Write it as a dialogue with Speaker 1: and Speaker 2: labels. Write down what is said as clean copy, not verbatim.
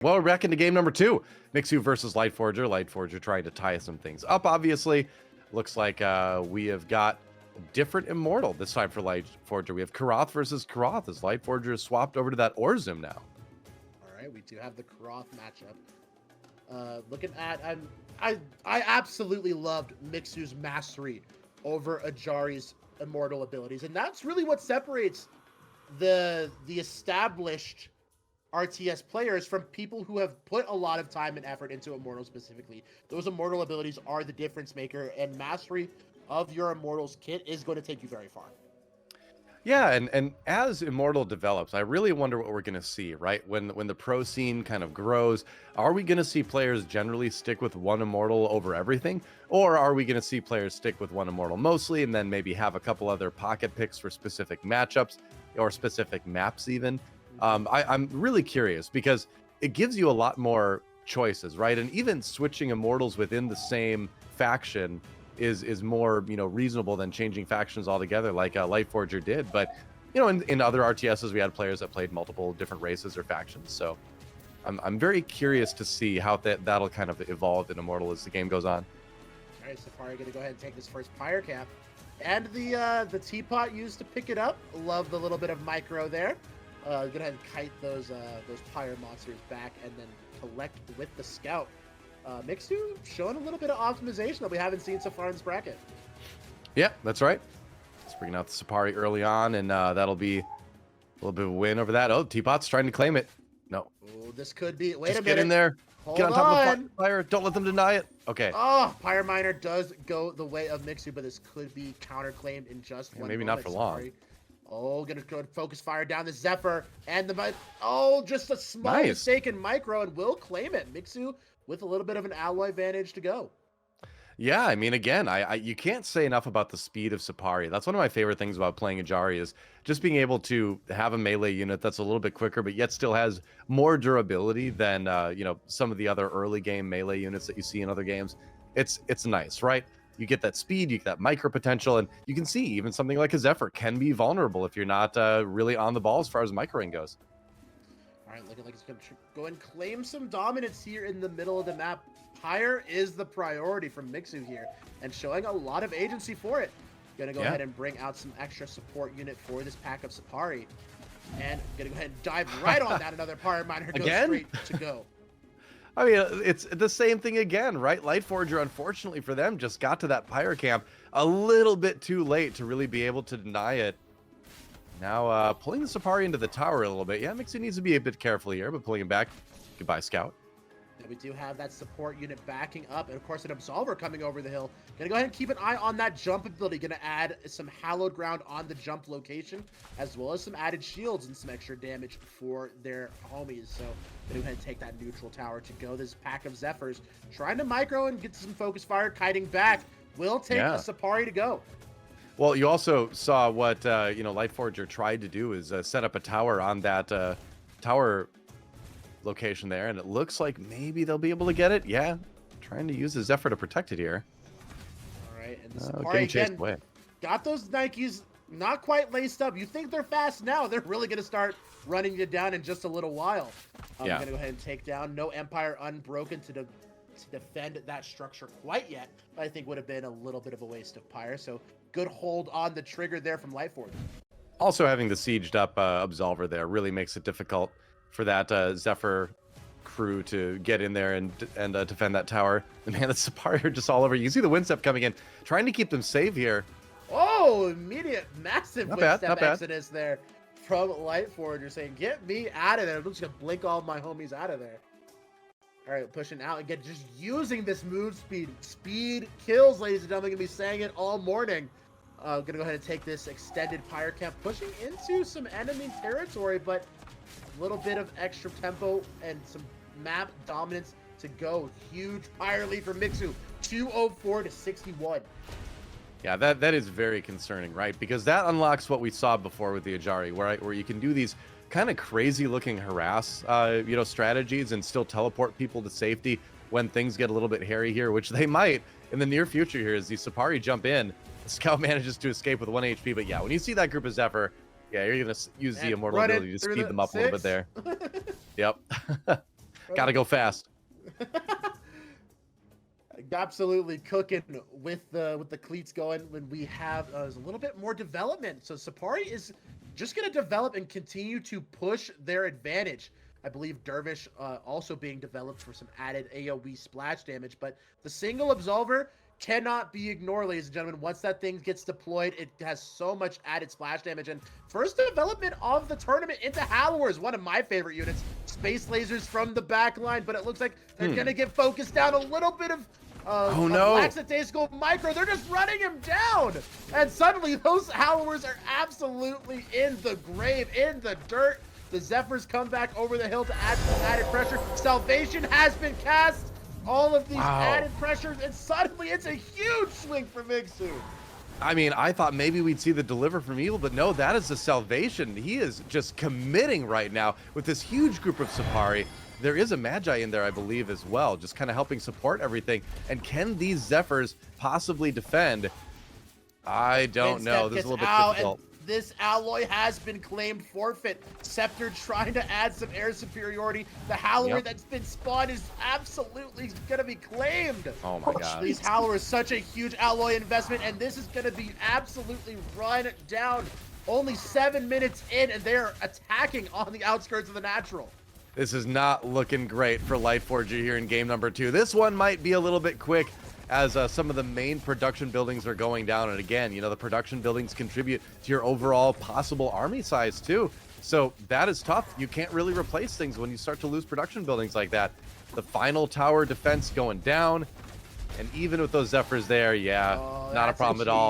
Speaker 1: Well, we're back into game number 2. Mixu versus Lightforger. Lightforger trying to tie some things up, obviously. Looks like we have got a different Immortal this time for Lightforger. We have Karoth versus Karoth as Lightforger is swapped over to that Orzum now.
Speaker 2: All right, we do have the Karoth matchup. Looking at, I absolutely loved Mixu's mastery over Ajari's Immortal abilities, and that's really what separates the established RTS players from people who have put a lot of time and effort into Immortal specifically. Those Immortal abilities are the difference maker, and mastery of your Immortals kit is going to take you very far.
Speaker 1: Yeah, and as Immortal develops, I really wonder what we're going to see, right? When the pro scene kind of grows, are we going to see players generally stick with one Immortal over everything? Or are we going to see players stick with one Immortal mostly and then maybe have a couple other pocket picks for specific matchups or specific maps even? I'm really curious because it gives you a lot more choices, right? And even switching Immortals within the same faction is more, reasonable than changing factions altogether like Lightforger did. But, in other RTSs, we had players that played multiple different races or factions. So I'm very curious to see how that'll kind of evolve in Immortal as the game goes on.
Speaker 2: All right, Safari going to go ahead and take this first Pyre cap. And the teapot used to pick it up. Love the little bit of micro there. Go ahead and kite those Pyre monsters back and then collect with the scout. Mixu showing a little bit of optimization that we haven't seen so far in this bracket.
Speaker 1: Yeah, that's right. Let's bring out the Sapari early on, and that'll be a little bit of a win over that. Oh, Teapot's trying to claim it. No.
Speaker 2: Oh, this could be. Wait
Speaker 1: Just
Speaker 2: a minute.
Speaker 1: Get in there.
Speaker 2: Hold
Speaker 1: Get on top of the fire. Don't let them deny it. Okay.
Speaker 2: Oh, Pyre Miner does go the way of Mixu, but this could be counterclaimed in just one
Speaker 1: maybe
Speaker 2: moment.
Speaker 1: not for long.
Speaker 2: Sorry. Oh, gonna go and focus fire down the Zephyr and just a small mistake in micro and will claim it. Mixu with a little bit of an alloy advantage to go.
Speaker 1: Yeah, I mean, again, you can't say enough about the speed of Sapari. That's one of my favorite things about playing Ajari is just being able to have a melee unit that's a little bit quicker, but yet still has more durability than some of the other early game melee units that you see in other games. It's nice, right? You get that speed, you get that micro potential, and you can see even something like a Zephyr can be vulnerable if you're not really on the ball as far as microing goes.
Speaker 2: All right, looking like it's going to go and claim some dominance here in the middle of the map. Pyre is the priority from Mixu here, and showing a lot of agency for it. Gonna go ahead and bring out some extra support unit for this pack of Sapari, and gonna go ahead and dive right on that. Another Pyre Miner goes straight to go.
Speaker 1: I mean, it's the same thing again, right? Lightforger, unfortunately for them, just got to that Pyre camp a little bit too late to really be able to deny it. Now, pulling the Sapari into the tower a little bit. Yeah, Mixu needs to be a bit careful here, but pulling him back. Goodbye, Scout.
Speaker 2: Yeah, we do have that support unit backing up, and of course an Absolver coming over the hill. Gonna go ahead and keep an eye on that jump ability. Gonna add some hallowed ground on the jump location, as well as some added shields and some extra damage for their homies. So gonna go ahead and take that neutral tower to go. This pack of Zephyrs trying to micro and get some focus fire, kiting back. Will take a Sapari to go.
Speaker 1: Well, you also saw what Lightforger tried to do is set up a tower on that tower location there, and it looks like maybe they'll be able to get it. Yeah, trying to use the Zephyr to protect it here.
Speaker 2: All right, and the Sapari
Speaker 1: getting chased
Speaker 2: again
Speaker 1: away.
Speaker 2: Got those Nikes not quite laced up. You think they're fast now? They're really going to start running you down in just a little while. I'm going to go ahead and take down. No Empire Unbroken to defend that structure quite yet. I think would have been a little bit of a waste of Pyre. So good hold on the trigger there from Lightforger.
Speaker 1: Also having the sieged up Absolver there really makes it difficult for that Zephyr crew to get in there and defend that tower. And man, the Sapari are just all over. You can see the Windstep coming in, trying to keep them safe here.
Speaker 2: Oh, immediate massive Windstep exodus there from Lightforger saying, get me out of there. I'm just going to blink all my homies out of there. All right, pushing out again, just using this move speed. Speed kills, ladies and gentlemen. Gonna be saying it all morning. Gonna go ahead and take this extended Pyre camp, pushing into some enemy territory, but a little bit of extra tempo and some map dominance to go. Huge Pyre lead for Mixu, 204 to 61.
Speaker 1: Yeah, that is very concerning, right? Because that unlocks what we saw before with the Ajari, where you can do these kind of crazy looking harass strategies and still teleport people to safety when things get a little bit hairy here, which they might in the near future here as the Sapari jump in. The Scout manages to escape with 1 HP, but yeah, when you see that group of Zephyr, yeah, you're gonna use the Immortal ability to speed them up a little bit there. Yep. Gotta go fast.
Speaker 2: Absolutely cooking with the cleats going when we have a little bit more development. So Sapari is just going to develop and continue to push their advantage. I believe Dervish also being developed for some added AoE splash damage, but the single Absolver cannot be ignored, ladies and gentlemen. Once that thing gets deployed, it has so much added splash damage. And first development of the tournament into Hallower is one of my favorite units. Space lasers from the back line, but it looks like they're going to get focused down. A little bit of
Speaker 1: oh no!
Speaker 2: Lackadaisical micro. They're just running him down, and suddenly those Hallowers are absolutely in the grave, in the dirt. The Zephyrs come back over the hill to add some added pressure. Salvation has been cast. All of these added pressures, and suddenly it's a huge swing for Mixu.
Speaker 1: I mean, I thought maybe we'd see the deliver from Evil, but no, that is the Salvation. He is just committing right now with this huge group of Sapari. There is a Magi in there, I believe, as well, just kind of helping support everything. And can these Zephyrs possibly defend? I don't know. This is a little bit difficult.
Speaker 2: This alloy has been claimed forfeit. Scepter trying to add some air superiority. The Hallower that's been spawned is absolutely going to be claimed.
Speaker 1: Oh my god.
Speaker 2: These Hallower is such a huge alloy investment, and this is going to be absolutely run down. Only 7 minutes in, and they're attacking on the outskirts of the natural.
Speaker 1: This is not looking great for Lightforger here in game number 2. This one might be a little bit quick as some of the main production buildings are going down. And again, you know, the production buildings contribute to your overall possible army size too. So that is tough. You can't really replace things when you start to lose production buildings like that. The final tower defense going down. And even with those Zephyrs there, not a problem at all.